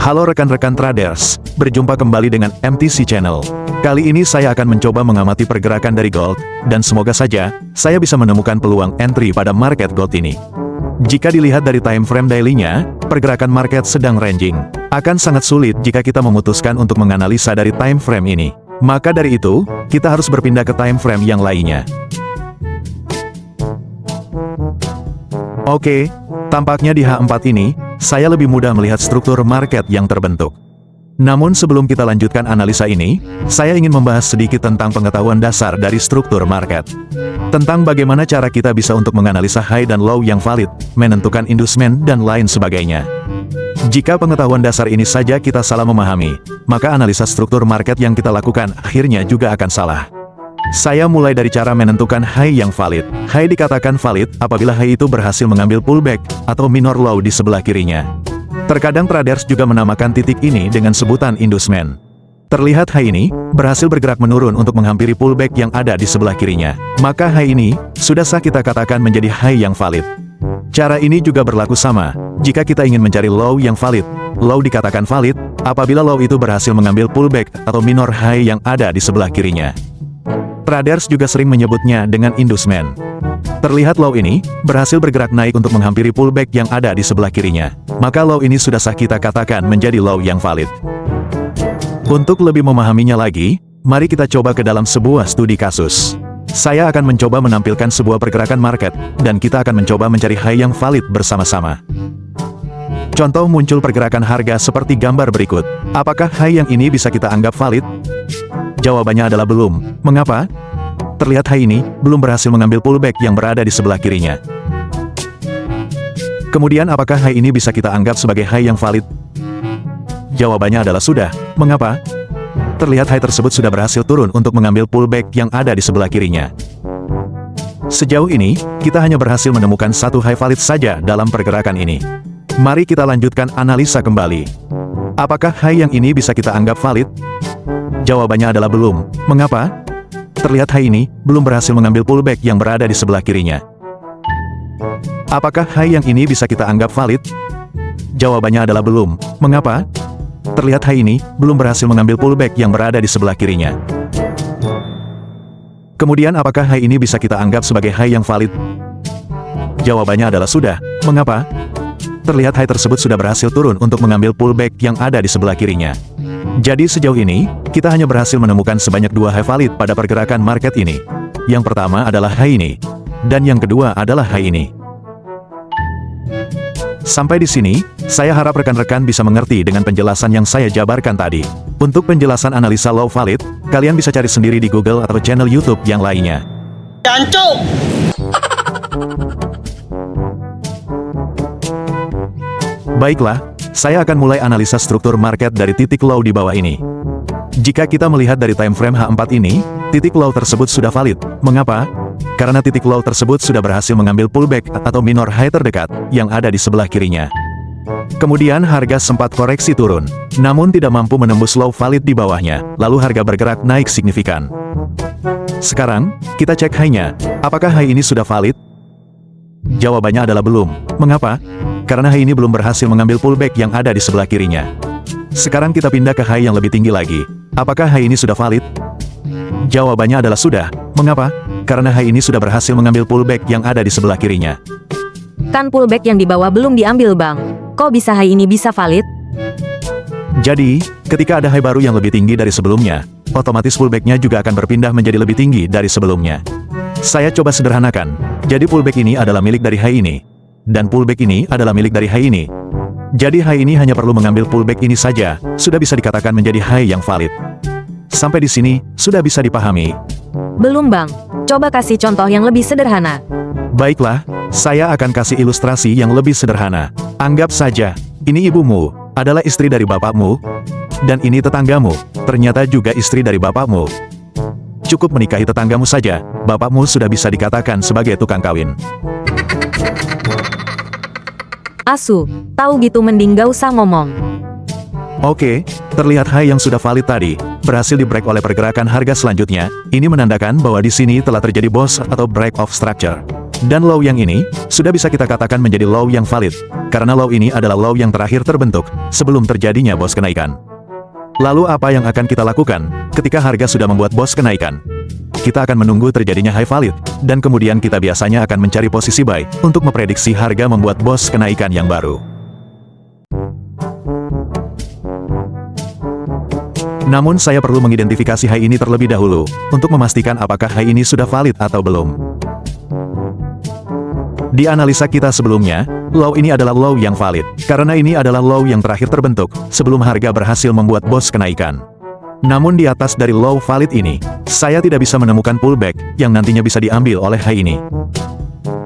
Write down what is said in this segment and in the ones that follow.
Halo rekan-rekan traders, berjumpa kembali dengan MTC Channel. Kali ini saya akan mencoba mengamati pergerakan dari gold, dan semoga saja, saya bisa menemukan peluang entry pada market gold ini. Jika dilihat dari time frame daily-nya, pergerakan market sedang ranging. Akan sangat sulit jika kita memutuskan untuk menganalisa dari time frame ini. Maka dari itu, kita harus berpindah ke time frame yang lainnya. Oke, tampaknya di H4 ini, saya lebih mudah melihat struktur market yang terbentuk. Namun sebelum kita lanjutkan analisa ini, saya ingin membahas sedikit tentang pengetahuan dasar dari struktur market. Tentang bagaimana cara kita bisa untuk menganalisa high dan low yang valid, menentukan inducement dan lain sebagainya. Jika pengetahuan dasar ini saja kita salah memahami, maka analisa struktur market yang kita lakukan akhirnya juga akan salah. Saya mulai dari cara menentukan high yang valid. High dikatakan valid apabila high itu berhasil mengambil pullback atau minor low di sebelah kirinya. Terkadang traders juga menamakan titik ini dengan sebutan inducement. Terlihat high ini berhasil bergerak menurun untuk menghampiri pullback yang ada di sebelah kirinya. Maka high ini sudah sah kita katakan menjadi high yang valid. Cara ini juga berlaku sama jika kita ingin mencari low yang valid. Low dikatakan valid apabila low itu berhasil mengambil pullback atau minor high yang ada di sebelah kirinya. Traders juga sering menyebutnya dengan inducement. Terlihat low ini berhasil bergerak naik untuk menghampiri pullback yang ada di sebelah kirinya. Maka low ini sudah sah kita katakan menjadi low yang valid. Untuk lebih memahaminya lagi, mari kita coba ke dalam sebuah studi kasus. Saya akan mencoba menampilkan sebuah pergerakan market, dan kita akan mencoba mencari high yang valid bersama-sama. Contoh muncul pergerakan harga seperti gambar berikut. Apakah high yang ini bisa kita anggap valid? Jawabannya adalah belum. Mengapa? Terlihat high ini belum berhasil mengambil pullback yang berada di sebelah kirinya. Kemudian apakah high ini bisa kita anggap sebagai high yang valid? Jawabannya adalah sudah. Mengapa? Terlihat high tersebut sudah berhasil turun untuk mengambil pullback yang ada di sebelah kirinya. Sejauh ini, kita hanya berhasil menemukan satu high valid saja dalam pergerakan ini. Mari kita lanjutkan analisa kembali. Apakah high yang ini bisa kita anggap valid? Jawabannya adalah belum. Mengapa? Terlihat high ini belum berhasil mengambil pullback yang berada di sebelah kirinya. Apakah high yang ini bisa kita anggap valid? Jawabannya adalah belum. Mengapa? Terlihat high ini belum berhasil mengambil pullback yang berada di sebelah kirinya. Kemudian apakah high ini bisa kita anggap sebagai high yang valid? Jawabannya adalah sudah. Mengapa? Terlihat high tersebut sudah berhasil turun untuk mengambil pullback yang ada di sebelah kirinya. Jadi sejauh ini, kita hanya berhasil menemukan sebanyak dua high valid pada pergerakan market ini. Yang pertama adalah high ini, dan yang kedua adalah high ini. Sampai di sini, saya harap rekan-rekan bisa mengerti dengan penjelasan yang saya jabarkan tadi. Untuk penjelasan analisa low valid, kalian bisa cari sendiri di Google atau channel YouTube yang lainnya. Jancuk! Baiklah, saya akan mulai analisa struktur market dari titik low di bawah ini. Jika kita melihat dari time frame H4 ini, titik low tersebut sudah valid. Mengapa? Karena titik low tersebut sudah berhasil mengambil pullback atau minor high terdekat yang ada di sebelah kirinya. Kemudian harga sempat koreksi turun, namun tidak mampu menembus low valid di bawahnya, lalu harga bergerak naik signifikan. Sekarang, kita cek high-nya. Apakah high ini sudah valid? Jawabannya adalah belum. Mengapa? Karena high ini belum berhasil mengambil pullback yang ada di sebelah kirinya. Sekarang kita pindah ke high yang lebih tinggi lagi. Apakah high ini sudah valid? Jawabannya adalah sudah. Mengapa? Karena high ini sudah berhasil mengambil pullback yang ada di sebelah kirinya. Kan pullback yang di bawah belum diambil bang. Kok bisa high ini bisa valid? Jadi, ketika ada high baru yang lebih tinggi dari sebelumnya, otomatis pullback-nya juga akan berpindah menjadi lebih tinggi dari sebelumnya. Saya coba sederhanakan. Jadi pullback ini adalah milik dari high ini. Dan pullback ini adalah milik dari high ini. Jadi high ini hanya perlu mengambil pullback ini saja, sudah bisa dikatakan menjadi high yang valid. Sampai di sini, sudah bisa dipahami? Belum bang. Coba kasih contoh yang lebih sederhana. Baiklah, saya akan kasih ilustrasi yang lebih sederhana. Anggap saja, ini ibumu, adalah istri dari bapakmu, dan ini tetanggamu, ternyata juga istri dari bapakmu. Cukup menikahi tetanggamu saja, bapakmu sudah bisa dikatakan sebagai tukang kawin. Asu, tahu gitu mending gak usah ngomong. Oke, terlihat high yang sudah valid tadi, berhasil di-break oleh pergerakan harga selanjutnya. Ini menandakan bahwa di sini telah terjadi boss atau break of structure. Dan low yang ini, sudah bisa kita katakan menjadi low yang valid, karena low ini adalah low yang terakhir terbentuk, sebelum terjadinya BOS kenaikan. Lalu apa yang akan kita lakukan, ketika harga sudah membuat BOS kenaikan? Kita akan menunggu terjadinya high valid, dan kemudian kita biasanya akan mencari posisi buy, untuk memprediksi harga membuat BOS kenaikan yang baru. Namun saya perlu mengidentifikasi high ini terlebih dahulu, untuk memastikan apakah high ini sudah valid atau belum. Di analisa kita sebelumnya, low ini adalah low yang valid, karena ini adalah low yang terakhir terbentuk, sebelum harga berhasil membuat BOS kenaikan. Namun di atas dari low valid ini, saya tidak bisa menemukan pullback, yang nantinya bisa diambil oleh high ini.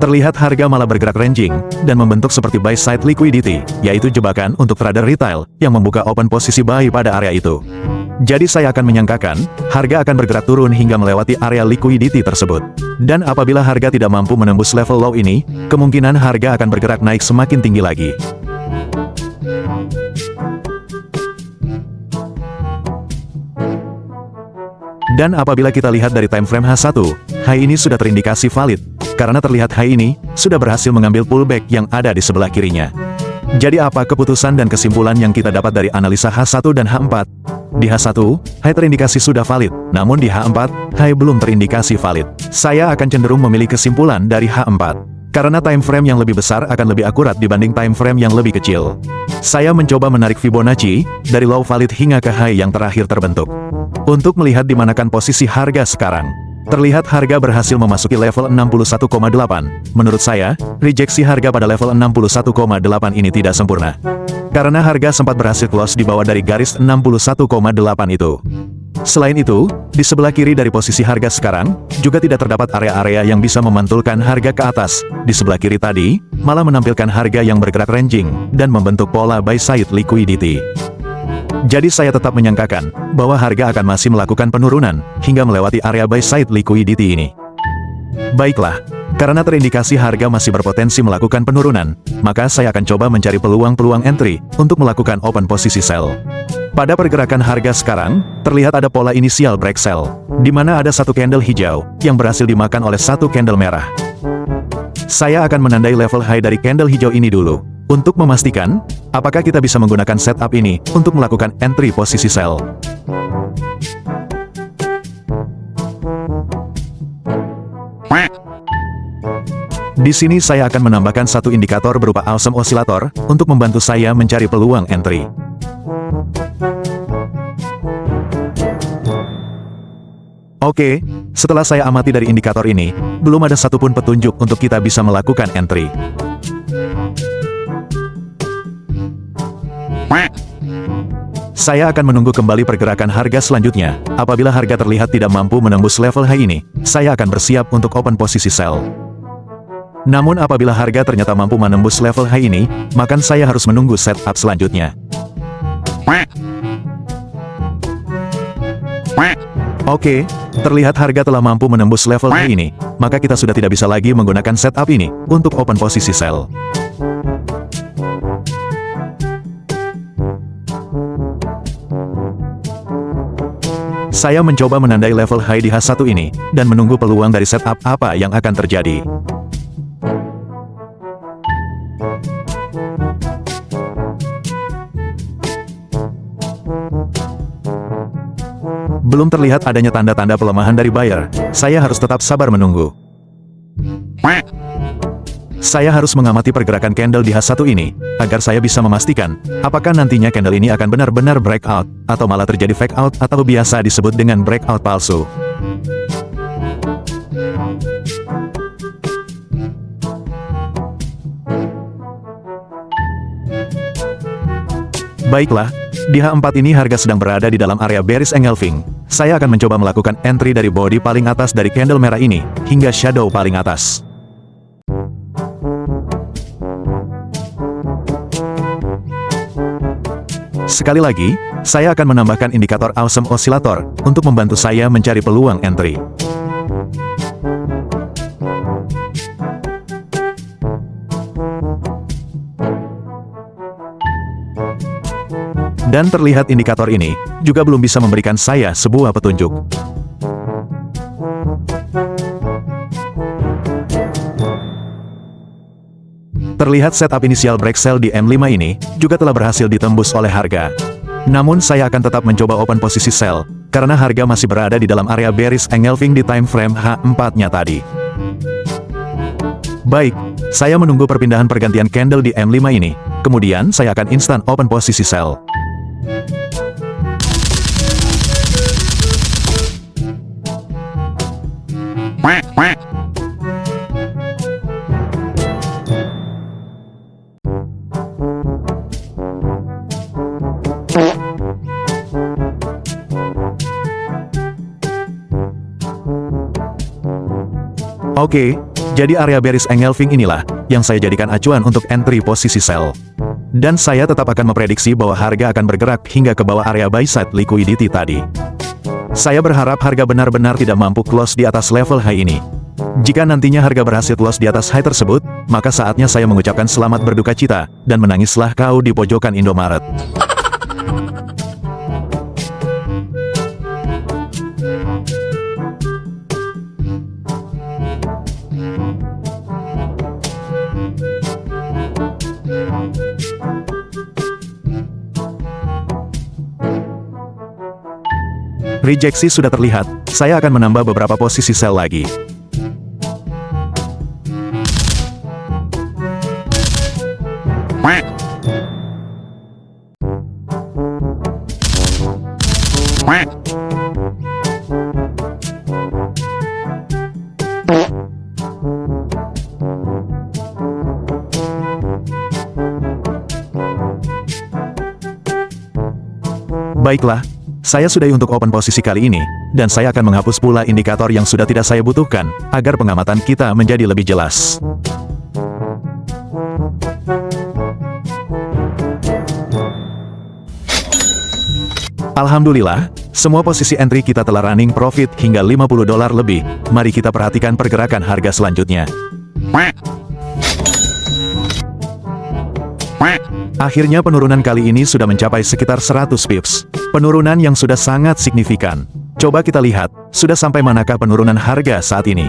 Terlihat harga malah bergerak ranging, dan membentuk seperti buy side liquidity, yaitu jebakan untuk trader retail, yang membuka open posisi buy pada area itu. Jadi saya akan menyangkakan, harga akan bergerak turun hingga melewati area liquidity tersebut. Dan apabila harga tidak mampu menembus level low ini, kemungkinan harga akan bergerak naik semakin tinggi lagi. Dan apabila kita lihat dari time frame H1, high ini sudah terindikasi valid, karena terlihat high ini sudah berhasil mengambil pullback yang ada di sebelah kirinya. Jadi apa keputusan dan kesimpulan yang kita dapat dari analisa H1 dan H4? Di H1, high terindikasi sudah valid, namun di H4, high belum terindikasi valid. Saya akan cenderung memilih kesimpulan dari H4, karena time frame yang lebih besar akan lebih akurat dibanding time frame yang lebih kecil. Saya mencoba menarik Fibonacci, dari low valid hingga ke high yang terakhir terbentuk. Untuk melihat di manakan posisi harga sekarang. Terlihat harga berhasil memasuki level 61,8. Menurut saya, rejeksi harga pada level 61,8 ini tidak sempurna. Karena harga sempat berhasil close di bawah dari garis 61,8 itu. Selain itu, di sebelah kiri dari posisi harga sekarang, juga tidak terdapat area-area yang bisa memantulkan harga ke atas. Di sebelah kiri tadi, malah menampilkan harga yang bergerak ranging, dan membentuk pola buy side liquidity. Jadi saya tetap menyangkakan, bahwa harga akan masih melakukan penurunan, hingga melewati area buy side liquidity ini. Baiklah, karena terindikasi harga masih berpotensi melakukan penurunan, maka saya akan coba mencari peluang-peluang entry, untuk melakukan open posisi sell. Pada pergerakan harga sekarang, terlihat ada pola inisial break sell, di mana ada satu candle hijau, yang berhasil dimakan oleh satu candle merah. Saya akan menandai level high dari candle hijau ini dulu, untuk memastikan, apakah kita bisa menggunakan setup ini, untuk melakukan entry posisi sell. Di sini saya akan menambahkan satu indikator berupa awesome oscillator, untuk membantu saya mencari peluang entry. Oke, setelah saya amati dari indikator ini, belum ada satupun petunjuk untuk kita bisa melakukan entry. Saya akan menunggu kembali pergerakan harga selanjutnya. Apabila harga terlihat tidak mampu menembus level high ini, saya akan bersiap untuk open posisi sell. Namun apabila harga ternyata mampu menembus level high ini, maka saya harus menunggu setup selanjutnya. Oke, terlihat harga telah mampu menembus level high ini, maka kita sudah tidak bisa lagi menggunakan setup ini untuk open posisi sell. Saya mencoba menandai level high di H1 ini, dan menunggu peluang dari setup apa yang akan terjadi. Belum terlihat adanya tanda-tanda pelemahan dari buyer, saya harus tetap sabar menunggu. Saya harus mengamati pergerakan candle di H1 ini, agar saya bisa memastikan, apakah nantinya candle ini akan benar-benar breakout, atau malah terjadi fake out atau biasa disebut dengan breakout palsu. Baiklah, di H4 ini harga sedang berada di dalam area bearish engulfing. Saya akan mencoba melakukan entry dari body paling atas dari candle merah ini, hingga shadow paling atas. Sekali lagi, saya akan menambahkan indikator awesome oscillator, untuk membantu saya mencari peluang entry. Dan terlihat indikator ini, juga belum bisa memberikan saya sebuah petunjuk. Terlihat setup inisial break sell di M5 ini juga telah berhasil ditembus oleh harga. Namun saya akan tetap mencoba open posisi sell, karena harga masih berada di dalam area bearish engulfing di time frame H4-nya tadi. Baik, saya menunggu perpindahan pergantian candle di M5 ini, kemudian saya akan instan open posisi sell. Oke, jadi area bearish engulfing inilah yang saya jadikan acuan untuk entry posisi sell. Dan saya tetap akan memprediksi bahwa harga akan bergerak hingga ke bawah area buy side liquidity tadi. Saya berharap harga benar-benar tidak mampu close di atas level high ini. Jika nantinya harga berhasil close di atas high tersebut, maka saatnya saya mengucapkan selamat berduka cita, dan menangislah kau di pojokan Indomaret. Rejeksi sudah terlihat, saya akan menambah beberapa posisi sell lagi. Baiklah, saya sudahi untuk open posisi kali ini, dan saya akan menghapus pula indikator yang sudah tidak saya butuhkan, agar pengamatan kita menjadi lebih jelas. Alhamdulillah, semua posisi entry kita telah running profit hingga $50 lebih. Mari kita perhatikan pergerakan harga selanjutnya. Akhirnya penurunan kali ini sudah mencapai sekitar 100 pips. Penurunan yang sudah sangat signifikan. Coba kita lihat, sudah sampai manakah penurunan harga saat ini.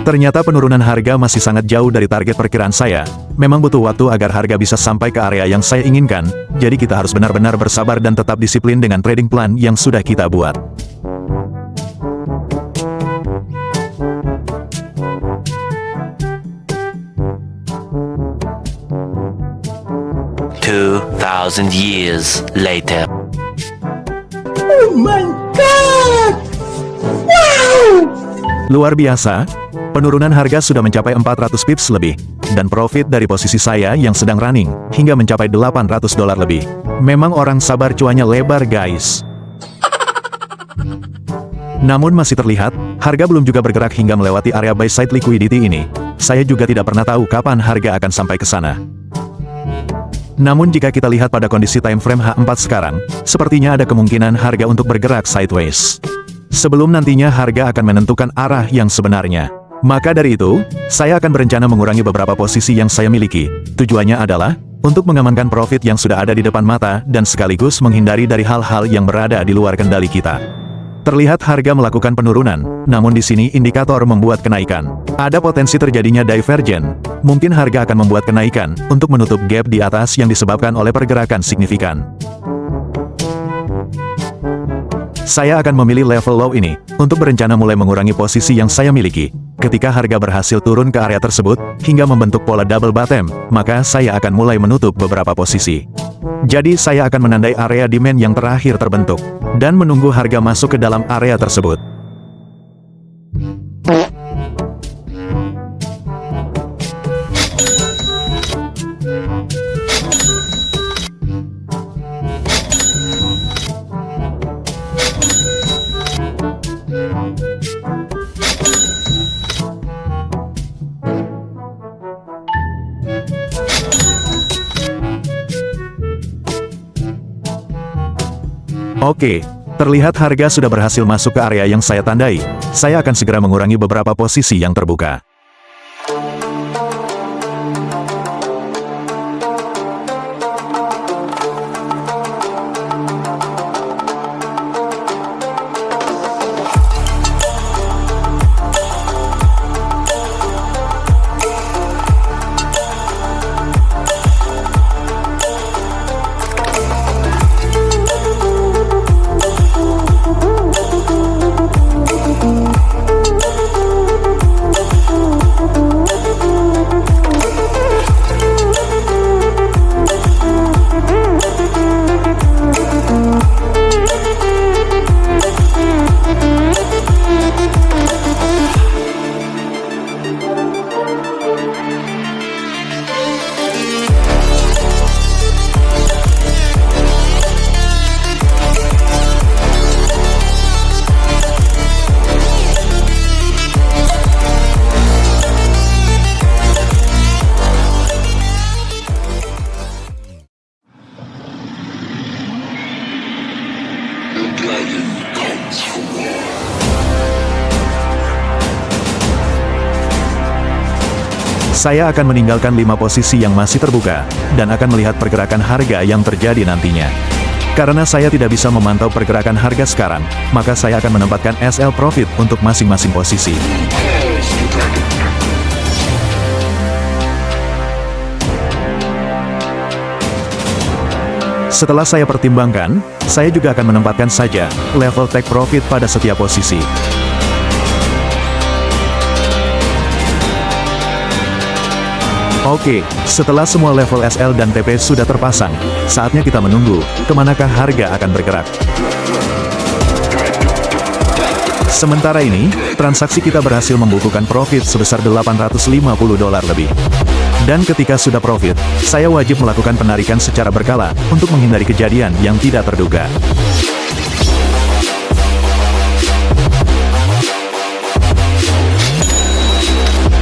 Ternyata penurunan harga masih sangat jauh dari target perkiraan saya. Memang butuh waktu agar harga bisa sampai ke area yang saya inginkan, jadi kita harus benar-benar bersabar dan tetap disiplin dengan trading plan yang sudah kita buat. "2,000 years later." Oh my god! Wow! Luar biasa, penurunan harga sudah mencapai 400 pips lebih, dan profit dari posisi saya yang sedang running, hingga mencapai $800 lebih. Memang orang sabar cuannya lebar guys. Namun masih terlihat, harga belum juga bergerak hingga melewati area buy side liquidity ini. Saya juga tidak pernah tahu kapan harga akan sampai ke sana. Namun jika kita lihat pada kondisi time frame H4 sekarang, sepertinya ada kemungkinan harga untuk bergerak sideways. Sebelum nantinya harga akan menentukan arah yang sebenarnya. Maka dari itu, saya akan berencana mengurangi beberapa posisi yang saya miliki. Tujuannya adalah untuk mengamankan profit yang sudah ada di depan mata dan sekaligus menghindari dari hal-hal yang berada di luar kendali kita. Terlihat harga melakukan penurunan, namun di sini indikator membuat kenaikan. Ada potensi terjadinya divergen. Mungkin harga akan membuat kenaikan untuk menutup gap di atas yang disebabkan oleh pergerakan signifikan. Saya akan memilih level low ini untuk berencana mulai mengurangi posisi yang saya miliki. Ketika harga berhasil turun ke area tersebut hingga membentuk pola double bottom, maka saya akan mulai menutup beberapa posisi. Jadi saya akan menandai area demand yang terakhir terbentuk dan menunggu harga masuk ke dalam area tersebut. Oke, terlihat harga sudah berhasil masuk ke area yang saya tandai. Saya akan segera mengurangi beberapa posisi yang terbuka. Saya akan meninggalkan 5 posisi yang masih terbuka, dan akan melihat pergerakan harga yang terjadi nantinya. Karena saya tidak bisa memantau pergerakan harga sekarang, maka saya akan menempatkan SL Profit untuk masing-masing posisi. Setelah saya pertimbangkan, saya juga akan menempatkan saja level Take Profit pada setiap posisi. Oke, setelah semua level SL dan TP sudah terpasang, saatnya kita menunggu kemanakah harga akan bergerak. Sementara ini, transaksi kita berhasil membukukan profit sebesar $850 lebih. Dan ketika sudah profit, saya wajib melakukan penarikan secara berkala untuk menghindari kejadian yang tidak terduga.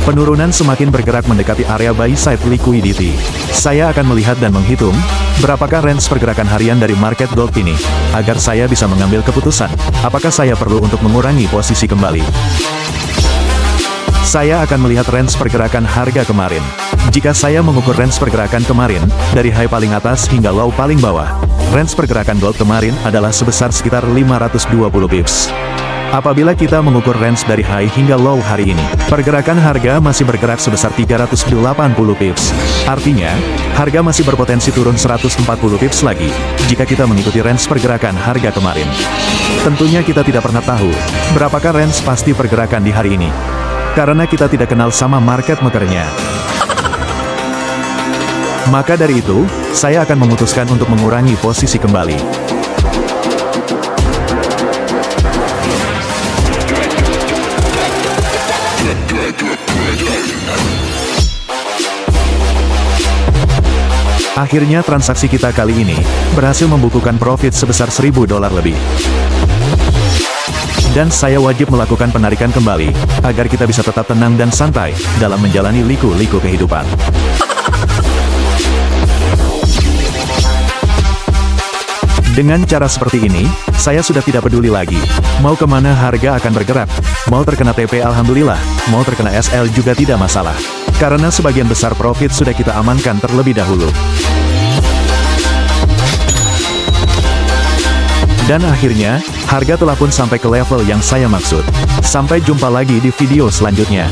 Penurunan semakin bergerak mendekati area buy side liquidity. Saya akan melihat dan menghitung berapakah range pergerakan harian dari market gold ini, agar saya bisa mengambil keputusan apakah saya perlu untuk mengurangi posisi kembali. Saya akan melihat range pergerakan harga kemarin. Jika saya mengukur range pergerakan kemarin, dari high paling atas hingga low paling bawah, range pergerakan gold kemarin adalah sebesar sekitar 520 pips. Apabila kita mengukur range dari high hingga low hari ini, pergerakan harga masih bergerak sebesar 380 pips. Artinya, harga masih berpotensi turun 140 pips lagi, jika kita mengikuti range pergerakan harga kemarin. Tentunya kita tidak pernah tahu, berapakah range pasti pergerakan di hari ini. Karena kita tidak kenal sama market makernya. Maka dari itu, saya akan memutuskan untuk mengurangi posisi kembali. Akhirnya transaksi kita kali ini berhasil membukukan profit sebesar $1.000 lebih. Dan saya wajib melakukan penarikan kembali, agar kita bisa tetap tenang dan santai dalam menjalani liku-liku kehidupan. Dengan cara seperti ini, saya sudah tidak peduli lagi, mau kemana harga akan bergerak, mau terkena TP alhamdulillah, mau terkena SL juga tidak masalah. Karena sebagian besar profit sudah kita amankan terlebih dahulu. Dan akhirnya, harga telah pun sampai ke level yang saya maksud. Sampai jumpa lagi di video selanjutnya.